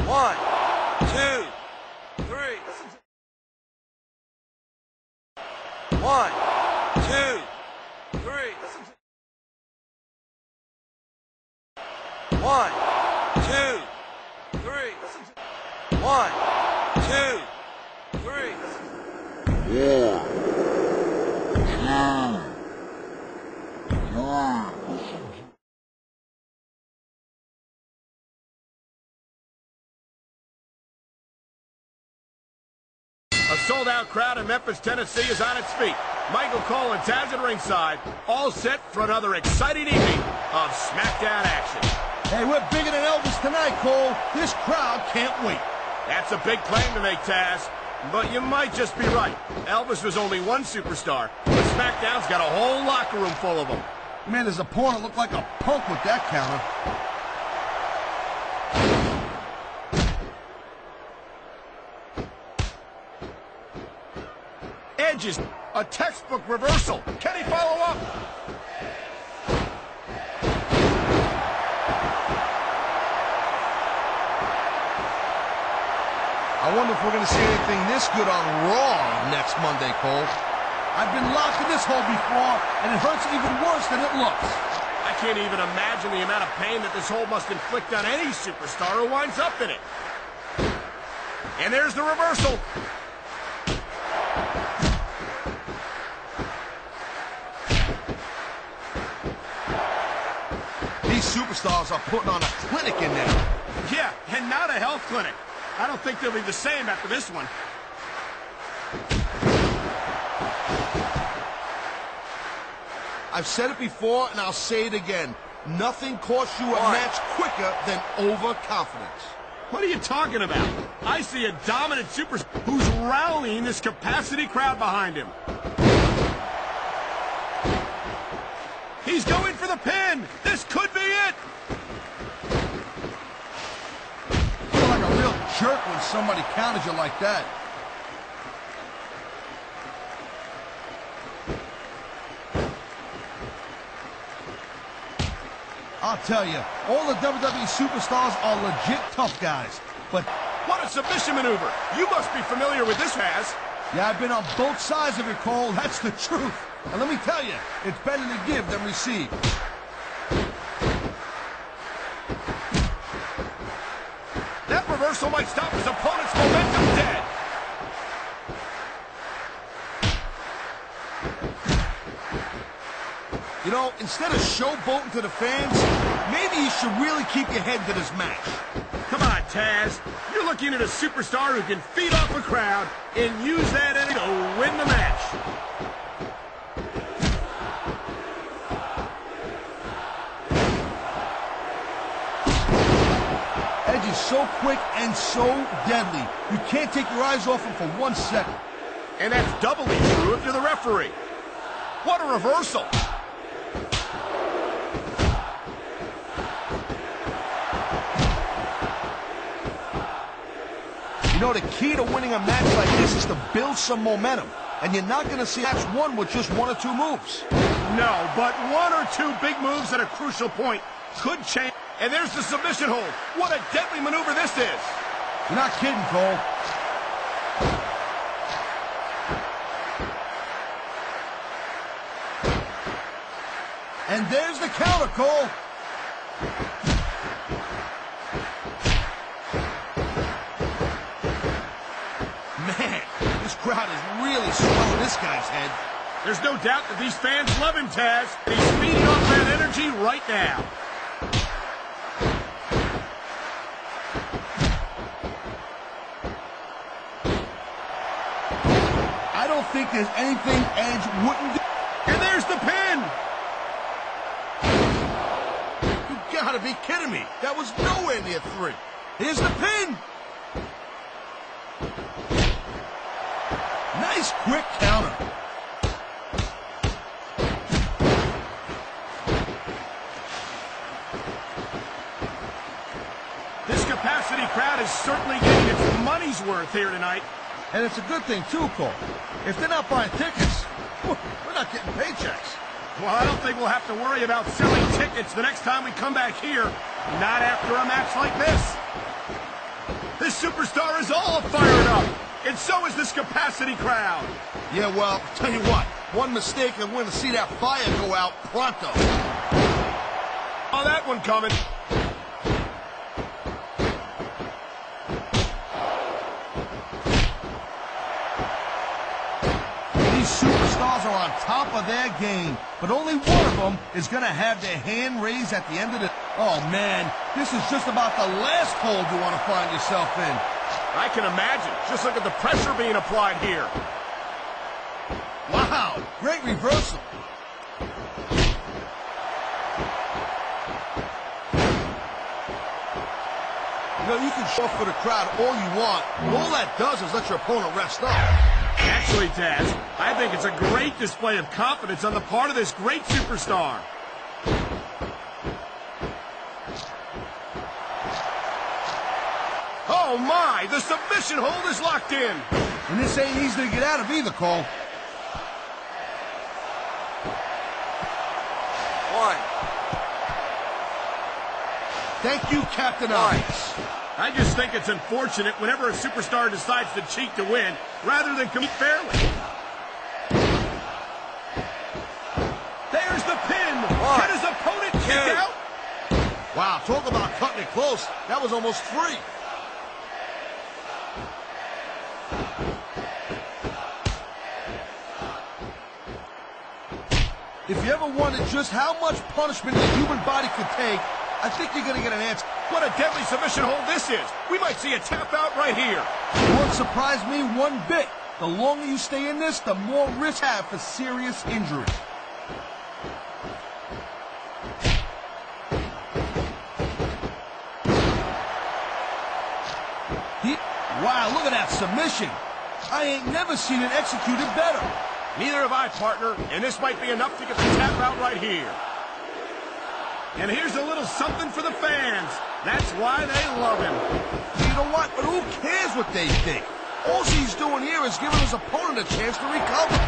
1, 2, 3. 1, 2, 3. 1, 2, 3. 1, 2, 3. A sold-out crowd in Memphis, Tennessee is on its feet. Michael Cole and Taz at ringside, all set for another exciting evening of SmackDown action. Hey, we're bigger than Elvis tonight, Cole. This crowd can't wait. That's a big claim to make, Taz. But you might just be right. Elvis was only one superstar, but SmackDown's got a whole locker room full of them. Man, his opponent looked like a punk with that counter. Edge is a textbook reversal. Can he follow up? I wonder if we're going to see anything this good on Raw next Monday, Cole. I've been locked in this hole before, and it hurts even worse than it looks. I can't even imagine the amount of pain that this hole must inflict on any superstar who winds up in it. And there's the reversal. These superstars are putting on a clinic in there. Yeah, and not a health clinic. I don't think they'll be the same after this one. I've said it before, and I'll say it again. Nothing costs you a match quicker than overconfidence. What are you talking about? I see a dominant superstar who's rallying this capacity crowd behind him. He's going for the pin. This could be it. You feel like a real jerk when somebody counters you like that. I'll tell you, all the WWE superstars are legit tough guys, but... What a submission maneuver! You must be familiar with this, Has. Yeah, I've been on both sides of it, Cole. That's the truth. And let me tell you, it's better to give than receive. That reversal might stop his opponent's momentum dead. You know, instead of showboating to the fans, maybe you should really keep your head to this match. Come on, Taz. You're looking at a superstar who can feed off a crowd and use that energy to win the match. Edge is so quick and so deadly. You can't take your eyes off him for 1 second. And that's doubly true if you're the referee. What a reversal. You know, the key to winning a match like this is to build some momentum. And you're not going to see match won with just 1 or 2 moves. No, but 1 or 2 big moves at a crucial point could change. And there's the submission hold. What a deadly maneuver this is. You're not kidding, Cole. And there's the counter, Cole. Man, this crowd is really swelling this guy's head. There's no doubt that these fans love him, Taz. He's feeding off that energy right now. I don't think there's anything Edge wouldn't do. And there's the pin. You gotta be kidding me. That was nowhere near 3. Here's the pin. Nice quick counter. This capacity crowd is certainly getting its money's worth here tonight. And it's a good thing, too, Cole. If they're not buying tickets, we're not getting paychecks. Well, I don't think we'll have to worry about selling tickets the next time we come back here. Not after a match like this. This superstar is all fired up, and so is this capacity crowd. Yeah, well, tell you what, one mistake and we're going to see that fire go out pronto. Oh, that one coming. These superstars are on top of their game, but only one of them is going to have their hand raised at the end of the... Oh, man, this is just about the last hold you want to find yourself in. I can imagine. Just look at the pressure being applied here. Wow, great reversal. You know, you can show for the crowd all you want, but all that does is let your opponent rest up. Actually, Taz, I think it's a great display of confidence on the part of this great superstar. Oh, my! The submission hold is locked in. And this ain't easy to get out of either, Cole. 1. Thank you, Captain Ice. I just think it's unfortunate whenever a superstar decides to cheat to win, rather than compete fairly. There's the pin. Can his opponent kick out? Wow, talk about cutting it close. That was almost free. If you ever wondered just how much punishment the human body could take, I think you're going to get an answer. What a deadly submission hold this is. We might see a tap out right here. It won't surprise me one bit. The longer you stay in this, the more risk you have for serious injury. Wow, look at that submission. I ain't never seen it executed better. Neither have I, partner, and this might be enough to get the tap out right here. And here's a little something for the fans. That's why they love him. You know what? But who cares what they think? All he's doing here is giving his opponent a chance to recover.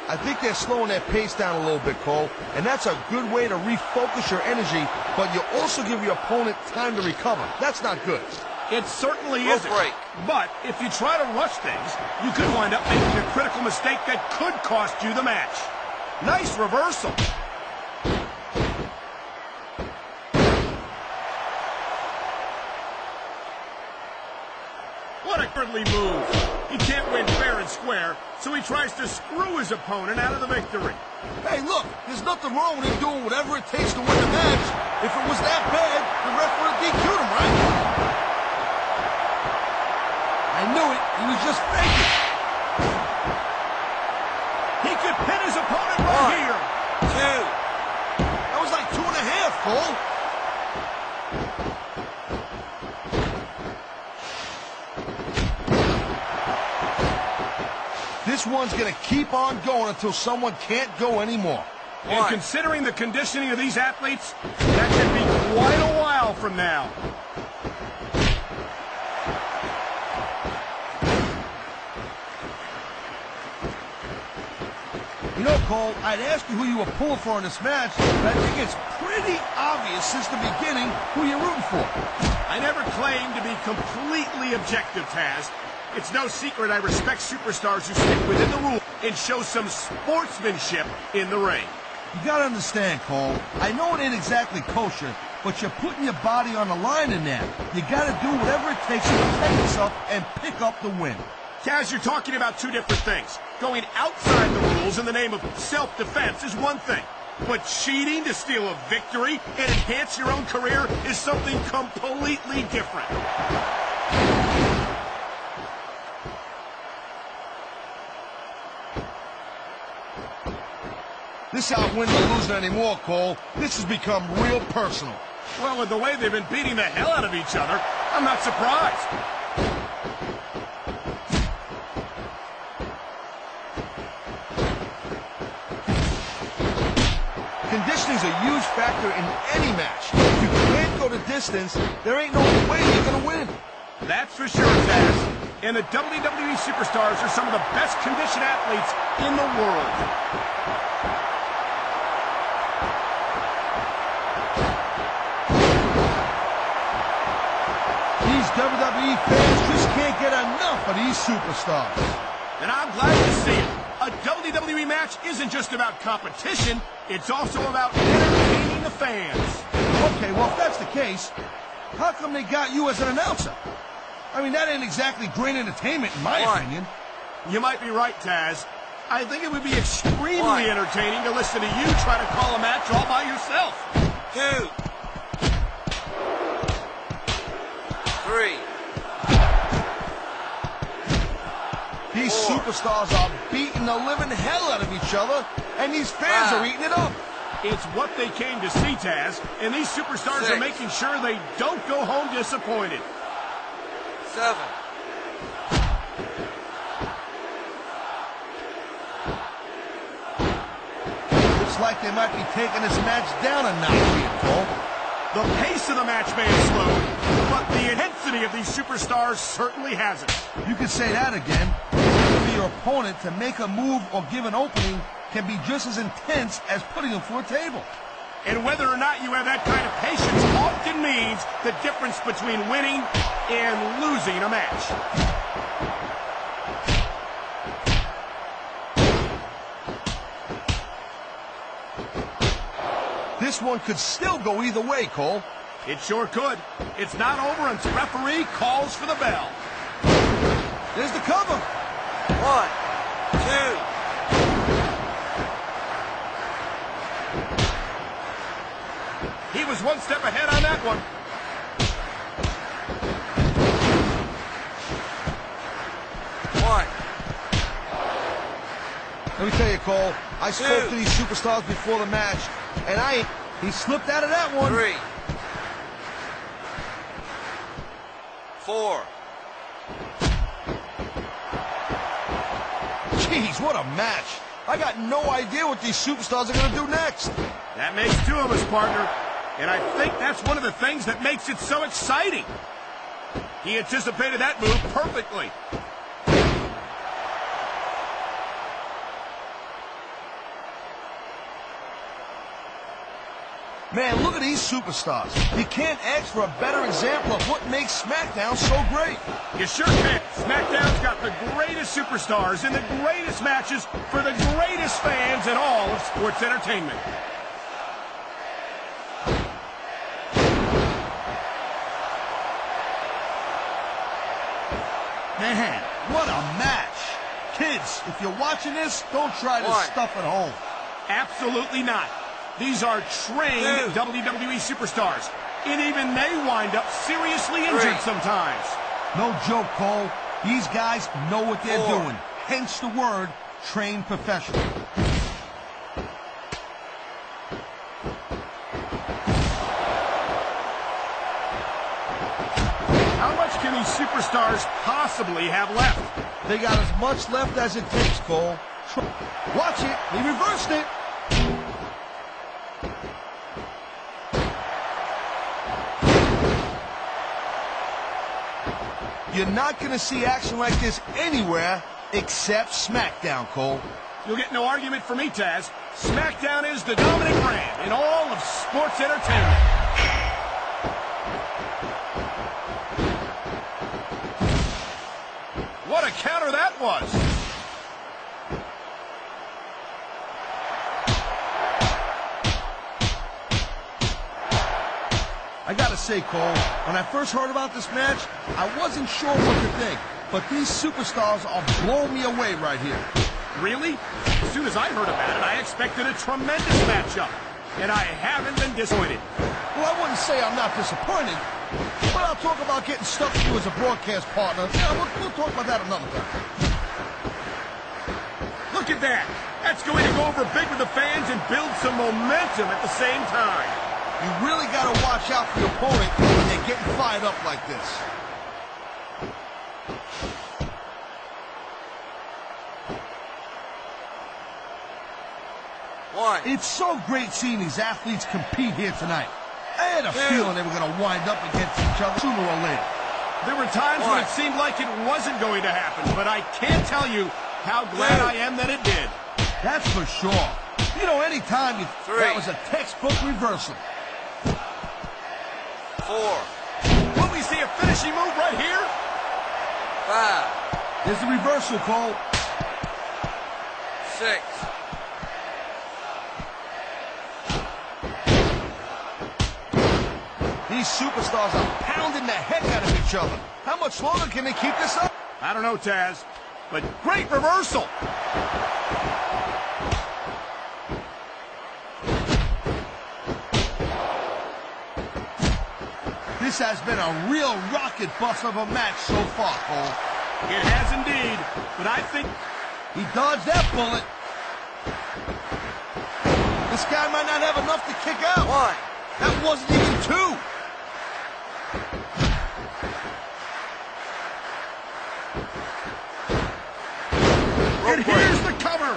I think they're slowing their pace down a little bit, Cole, and that's a good way to refocus your energy, but you also give your opponent time to recover. That's not good. It certainly Rope isn't. break. But if you try to rush things, you could wind up making a critical mistake that could cost you the match. Nice reversal. What a deadly move. He can't win fair and square, so he tries to screw his opponent out of the victory. Hey, look, there's nothing wrong with him doing whatever it takes to win the match. If it was that bad, the ref would have DQ'd him, right? I knew it. He was just faking. He could pin his opponent right here. 2. That was like 2.5, Cole. This one's going to keep on going until someone can't go anymore. And considering the conditioning of these athletes, that could be quite a while from now. You know, Cole, I'd ask you who you were pulling for in this match, but I think it's pretty obvious since the beginning who you're rooting for. I never claimed to be completely objective, Taz. It's no secret I respect superstars who stick within the rules and show some sportsmanship in the ring. You gotta understand, Cole, I know it ain't exactly kosher, but you're putting your body on the line in there. You gotta do whatever it takes to protect yourself and pick up the win. Taz, you're talking about two different things. Going outside the rules in the name of self-defense is one thing, but cheating to steal a victory and enhance your own career is something completely different. This ain't winning or losing anymore, Cole. This has become real personal. Well, with the way they've been beating the hell out of each other, I'm not surprised. Conditioning's a huge factor in any match. If you can't go the distance, there ain't no way you're gonna win. That's for sure, Taz. And the WWE superstars are some of the best conditioned athletes in the world. enough of these superstars. And I'm glad to see it. A WWE match isn't just about competition, it's also about entertaining the fans. Okay, well, if that's the case, how come they got you as an announcer? I mean, that ain't exactly great entertainment, in my opinion. You might be right, Taz. I think it would be extremely entertaining to listen to you try to call a match all by yourself. 2, 3. These superstars are beating the living hell out of each other, and these fans are eating it up. It's what they came to see, Taz, and these superstars are making sure they don't go home disappointed. 7. Looks like they might be taking this match down a notch here, Cole. The pace of the match may have slowed, but the intensity of these superstars certainly hasn't. You could say that again. For your opponent to make a move or give an opening can be just as intense as putting them through a table. And whether or not you have that kind of patience often means the difference between winning and losing a match. This one could still go either way, Cole. It sure could. It's not over until the referee calls for the bell. There's the cover. 1, 2. He was one step ahead on that one. Let me tell you, Cole, I spoke to these superstars before the match, and he slipped out of that one. 3, 4. Jeez, what a match. I got no idea what these superstars are going to do next. That makes two of us, partner. And I think that's one of the things that makes it so exciting. He anticipated that move perfectly. Man, look at these superstars. You can't ask for a better example of what makes SmackDown so great. You sure can. SmackDown's got the greatest superstars and the greatest matches for the greatest fans in all of sports entertainment. Man, what a match. Kids, if you're watching this, don't try this stuff at home. Absolutely not. These are trained WWE superstars, and even they wind up seriously injured sometimes. No joke, Cole. These guys know what they're doing. Hence the word, trained professional. How much can these superstars possibly have left? They got as much left as it takes, Cole. Watch it. He reversed it. You're not going to see action like this anywhere except SmackDown, Cole. You'll get no argument from me, Taz. SmackDown is the dominant brand in all of sports entertainment. What a counter that was! I gotta say, Cole, when I first heard about this match, I wasn't sure what to think. But these superstars are blowing me away right here. Really? As soon as I heard about it, I expected a tremendous matchup. And I haven't been disappointed. Well, I wouldn't say I'm not disappointed. But I'll talk about getting stuck with you as a broadcast partner. Yeah, we'll talk about that another time. Look at that. That's going to go over big with the fans and build some momentum at the same time. You really got to watch out for your opponent when they're getting fired up like this. It's so great seeing these athletes compete here tonight. I had a feeling they were going to wind up against each other sooner or later. There were times when it seemed like it wasn't going to happen, but I can't tell you how glad I am that it did. That's for sure. You know, anytime that was a textbook reversal. 4. Will we see a finishing move right here? 5. There's the reversal, Cole. 6. These superstars are pounding the heck out of each other. How much longer can they keep this up? I don't know, Taz, but great reversal. This has been a real rocket bus of a match so far, Cole. It has indeed, but I think He dodged that bullet. This guy might not have enough to kick out. 1. That wasn't even 2. And here's the cover.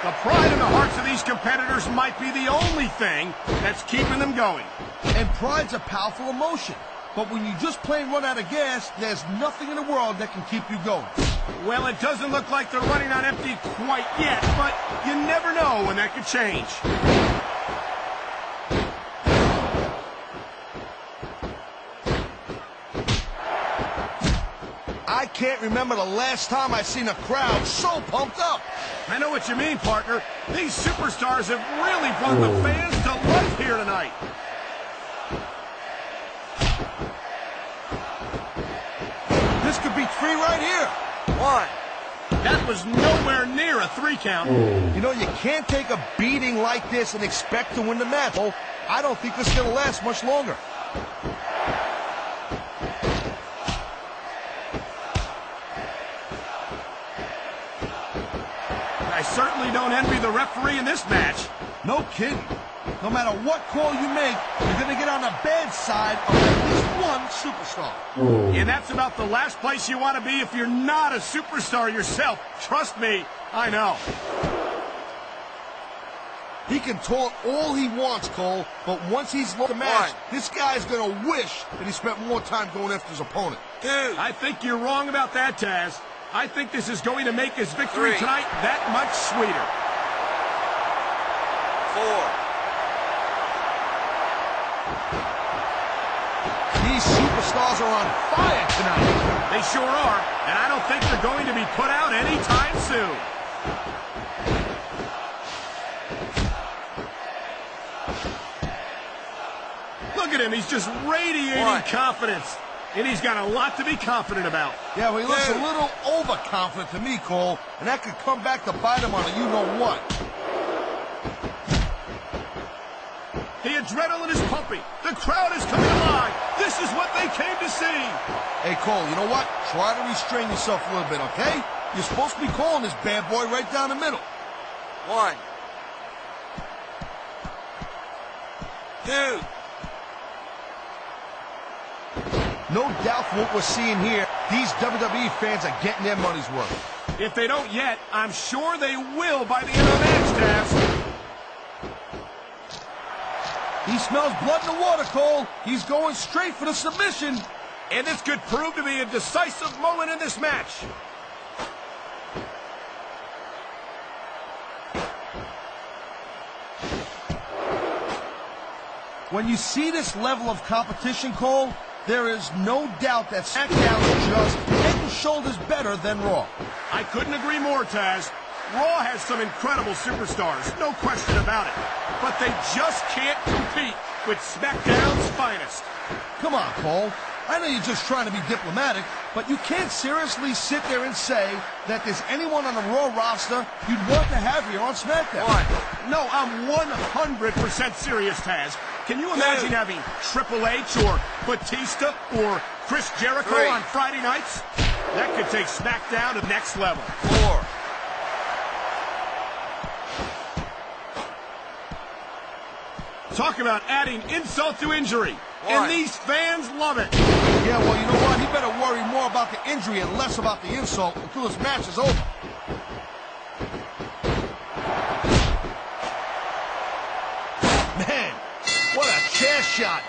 The pride in the hearts of these competitors might be the only thing that's keeping them going. And pride's a powerful emotion. But when you just plain run out of gas, there's nothing in the world that can keep you going. Well, it doesn't look like they're running on empty quite yet, but you never know when that could change. I can't remember the last time I've seen a crowd so pumped up. I know what you mean, partner. These superstars have really brought the fans to life here tonight. This could be 3 right here. 1. That was nowhere near a 3 count. You know, you can't take a beating like this and expect to win the match. Oh, I don't think this is going to last much longer. I certainly don't envy the referee in this match. No kidding. No matter what call you make, you're going to get on the bad side of at least one superstar. And that's about the last place you want to be if you're not a superstar yourself. Trust me, I know. He can taunt all he wants, Cole, but once he's won the match, this guy's going to wish that he spent more time going after his opponent. 2. I think you're wrong about that, Taz. I think this is going to make his victory 3. tonight that much sweeter. 4. These superstars are on fire tonight. They sure are, and I don't think they're going to be put out anytime soon. Look at him, he's just radiating 1. confidence. And he's got a lot to be confident about. Yeah, well, he looks 2. a little overconfident to me, Cole, and that could come back to bite him on a you-know-what. The adrenaline is pumping. The crowd is coming alive. This is what they came to see. Hey, Cole, you know what? Try to restrain yourself a little bit, okay? You're supposed to be calling this bad boy right down the middle. 1. 2. No doubt from what we're seeing here, these WWE fans are getting their money's worth. If they don't yet, I'm sure they will by the end of the match, Taz. He smells blood in the water, Cole. He's going straight for the submission. And this could prove to be a decisive moment in this match. When you see this level of competition, Cole, there is no doubt that SmackDown is just head and shoulders better than Raw. I couldn't agree more, Taz. Raw has some incredible superstars, no question about it. But they just can't compete with SmackDown's finest. Come on, Cole. I know you're just trying to be diplomatic, but you can't seriously sit there and say that there's anyone on the Raw roster you'd want to have here on SmackDown. 1. No, I'm 100% serious, Taz. Can you imagine having Triple H or Batista or Chris Jericho 3. on Friday nights? That could take SmackDown to the next level. 4. Talk about adding insult to injury. 1. And these fans love it. Yeah, well, you know what? He better worry more about the injury and less about the insult until this match is over. Man, what a chair shot.